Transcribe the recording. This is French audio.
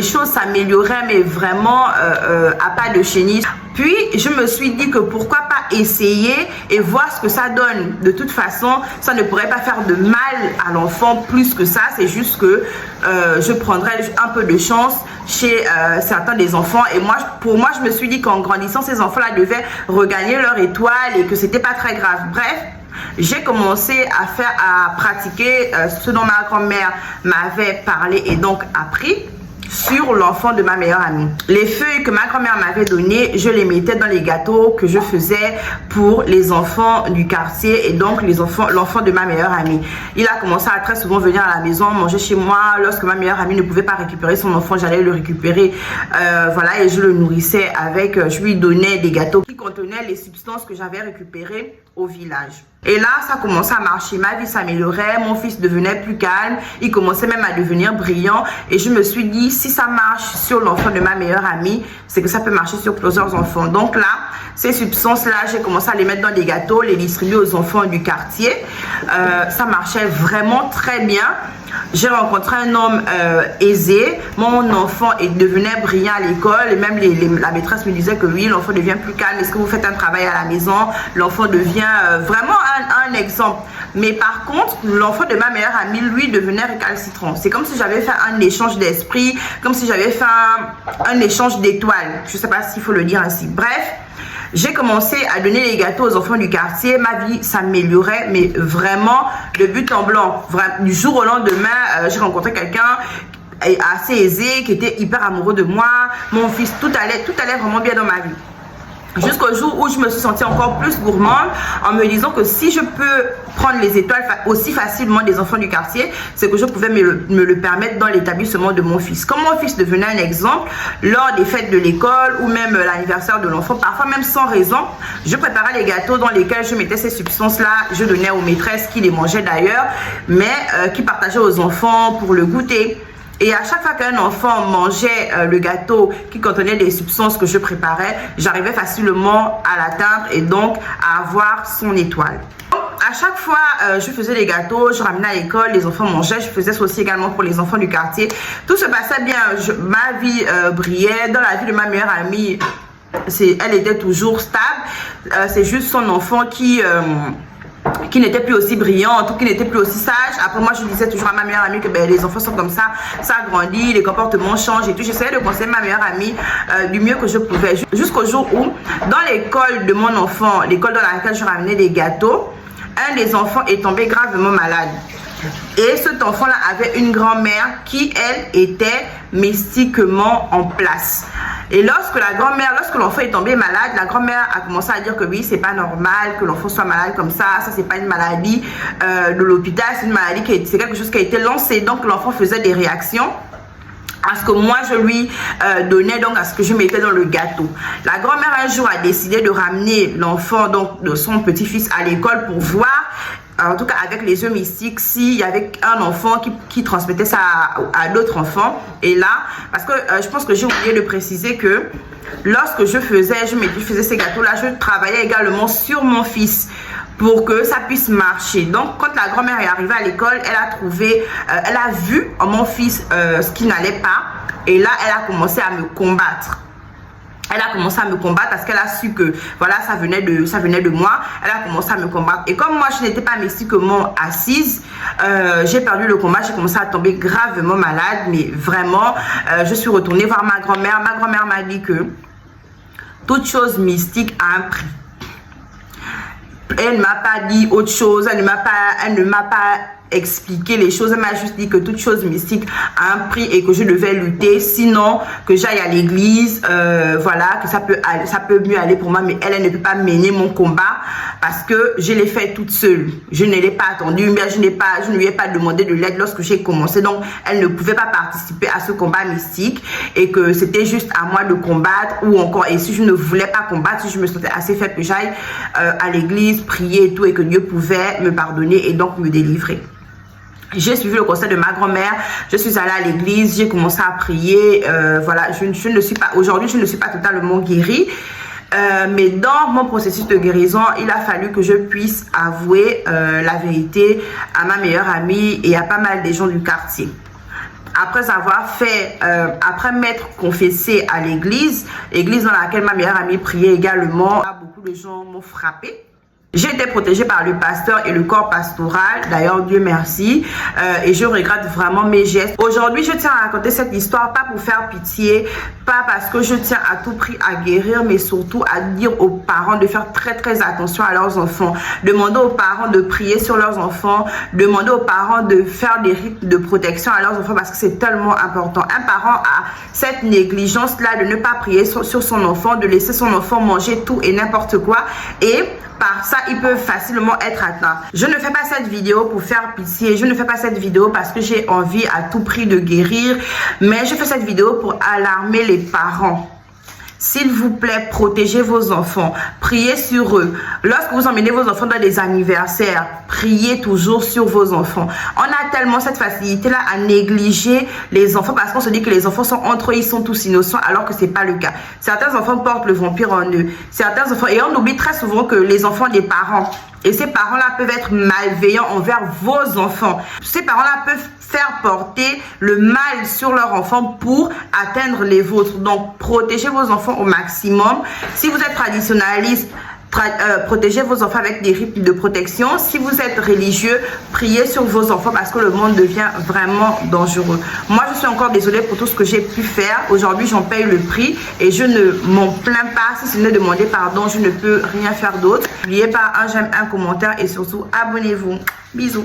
Les choses s'amélioraient, mais vraiment à pas de chenille. Puis je me suis dit que pourquoi pas essayer et voir ce que ça donne. De toute façon, ça ne pourrait pas faire de mal à l'enfant plus que ça. C'est juste que je prendrais un peu de chance chez certains des enfants. Et moi, pour moi, je me suis dit qu'en grandissant, ces enfants-là devaient regagner leur étoile et que c'était pas très grave. Bref, j'ai commencé à pratiquer ce dont ma grand-mère m'avait parlé et donc appris sur l'enfant de ma meilleure amie. Les feuilles que ma grand-mère m'avait données, je les mettais dans les gâteaux que je faisais pour les enfants du quartier et donc l'enfant de ma meilleure amie. Il a commencé à très souvent venir à la maison, manger chez moi. Lorsque ma meilleure amie ne pouvait pas récupérer son enfant, j'allais le récupérer. Voilà, et je le nourrissais avec, je lui donnais des gâteaux qui contenaient les substances que j'avais récupérées au village. Et là, ça commençait à marcher. Ma vie s'améliorait, mon fils devenait plus calme, il commençait même à devenir brillant. Et je me suis dit, si ça marche sur l'enfant de ma meilleure amie, c'est que ça peut marcher sur plusieurs enfants. Donc là, ces substances-là, j'ai commencé à les mettre dans des gâteaux, les distribuer aux enfants du quartier. Ça marchait vraiment très bien. J'ai rencontré un homme aisé. Mon enfant devenait brillant à l'école. Et même la maîtresse me disait que oui, l'enfant devient plus calme. Est-ce que vous faites un travail à la maison? L'enfant devient vraiment un exemple. Mais par contre, l'enfant de ma meilleure amie, lui, devenait récalcitrant. C'est comme si j'avais fait un échange d'esprit, comme si j'avais fait un échange d'étoiles. Je ne sais pas s'il faut le dire ainsi. Bref, j'ai commencé à donner les gâteaux aux enfants du quartier. Ma vie s'améliorait, mais vraiment de but en blanc. Du jour au lendemain, j'ai rencontré quelqu'un assez aisé, qui était hyper amoureux de moi. Mon fils, tout allait vraiment bien dans ma vie. Jusqu'au jour où je me suis sentie encore plus gourmande en me disant que si je peux prendre les étoiles aussi facilement des enfants du quartier, c'est que je pouvais me le permettre dans l'établissement de mon fils. Comme mon fils devenait un exemple, lors des fêtes de l'école ou même l'anniversaire de l'enfant, parfois même sans raison, je préparais les gâteaux dans lesquels je mettais ces substances-là. Je donnais aux maîtresses qui les mangeaient d'ailleurs, mais qui partageaient aux enfants pour le goûter. Et à chaque fois qu'un enfant mangeait le gâteau qui contenait des substances que je préparais, j'arrivais facilement à l'atteindre et donc à avoir son étoile. À chaque fois, je faisais les gâteaux, je ramenais à l'école, les enfants mangeaient. Je faisais ça aussi également pour les enfants du quartier. Tout se passait bien. Ma vie brillait. Dans la vie de ma meilleure amie, elle était toujours stable. C'est juste son enfant qui n'était plus aussi brillante ou qui n'était plus aussi sage. Après, moi, je disais toujours à ma meilleure amie que les enfants sont comme ça grandit, les comportements changent et tout. J'essayais de conseiller ma meilleure amie du mieux que je pouvais. Jusqu'au jour où, dans l'école de mon enfant, l'école dans laquelle je ramenais des gâteaux, un des enfants est tombé gravement malade. Et cet enfant-là avait une grand-mère qui, elle, était mystiquement en place. Et lorsque l'enfant est tombé malade, la grand-mère a commencé à dire que oui, c'est pas normal que l'enfant soit malade comme ça c'est pas une maladie de l'hôpital, c'est une maladie c'est quelque chose qui a été lancé. Donc l'enfant faisait des réactions à ce que moi je lui donnais, donc à ce que je mettais dans le gâteau. La grand-mère un jour a décidé de ramener l'enfant, donc de son petit-fils, à l'école pour voir, en tout cas avec les yeux mystiques, s'il y avait un enfant qui transmettait ça à d'autres enfants. Et là, parce que je pense que j'ai oublié de préciser que lorsque je faisais ces gâteaux-là, je travaillais également sur mon fils pour que ça puisse marcher. Donc, quand la grand-mère est arrivée à l'école, elle a vu en mon fils ce qui n'allait pas. Et là, elle a commencé à me combattre. Elle a commencé à me combattre parce qu'elle a su que voilà, ça venait de moi. Elle a commencé à me combattre. Et comme moi, je n'étais pas mystiquement assise, j'ai perdu le combat. J'ai commencé à tomber gravement malade. Mais vraiment, je suis retournée voir ma grand-mère. Ma grand-mère m'a dit que toute chose mystique a un prix. Elle ne m'a pas dit autre chose. Elle ne m'a pas expliquer les choses. Elle m'a juste dit que toute chose mystique a un prix et que je devais lutter, sinon que j'aille à l'église, voilà, que ça peut mieux aller pour moi, mais elle ne peut pas mener mon combat parce que je l'ai fait toute seule. Je ne l'ai pas attendue, mais je ne lui ai pas demandé de l'aide lorsque j'ai commencé, donc elle ne pouvait pas participer à ce combat mystique et que c'était juste à moi de combattre, ou encore, et si je ne voulais pas combattre, si je me sentais assez faible, que j'aille à l'église, prier et tout, et que Dieu pouvait me pardonner et donc me délivrer. J'ai suivi le conseil de ma grand-mère, je suis allée à l'église, j'ai commencé à prier, voilà, aujourd'hui je ne suis pas totalement guérie, mais dans mon processus de guérison, il a fallu que je puisse avouer la vérité à ma meilleure amie et à pas mal des gens du quartier. après avoir fait, après m'être confessée à l'église dans laquelle ma meilleure amie priait également, beaucoup de gens m'ont frappée. J'ai été protégée par le pasteur et le corps pastoral, d'ailleurs Dieu merci, et je regrette vraiment mes gestes. Aujourd'hui, je tiens à raconter cette histoire, pas pour faire pitié, pas parce que je tiens à tout prix à guérir, mais surtout à dire aux parents de faire très attention à leurs enfants. Demander aux parents de prier sur leurs enfants, demander aux parents de faire des rites de protection à leurs enfants parce que c'est tellement important. Un parent a cette négligence-là de ne pas prier sur son enfant, de laisser son enfant manger tout et n'importe quoi, et par ça, ils peuvent facilement être atteints. Je ne fais pas cette vidéo pour faire pitié. Je ne fais pas cette vidéo parce que j'ai envie à tout prix de guérir. Mais je fais cette vidéo pour alarmer les parents. S'il vous plaît, protégez vos enfants. Priez sur eux. Lorsque vous emmenez vos enfants dans des anniversaires, priez toujours sur vos enfants. On a tellement cette facilité-là à négliger les enfants parce qu'on se dit que les enfants sont entre eux, ils sont tous innocents alors que c'est pas le cas. Certains enfants portent le vampire en eux. Certains enfants, et on oublie très souvent que les enfants des parents, et ces parents-là peuvent être malveillants envers vos enfants. Ces parents-là peuvent faire porter le mal sur leurs enfants pour atteindre les vôtres. Donc, protégez vos enfants au maximum. Si vous êtes traditionnaliste, protégez vos enfants avec des rites de protection. Si vous êtes religieux, priez sur vos enfants parce que le monde devient vraiment dangereux. Moi, je suis encore désolée pour tout ce que j'ai pu faire. Aujourd'hui, j'en paye le prix et je ne m'en plains pas. Si ce n'est demander pardon, je ne peux rien faire d'autre. N'oubliez pas un j'aime, un commentaire et surtout abonnez-vous. Bisous.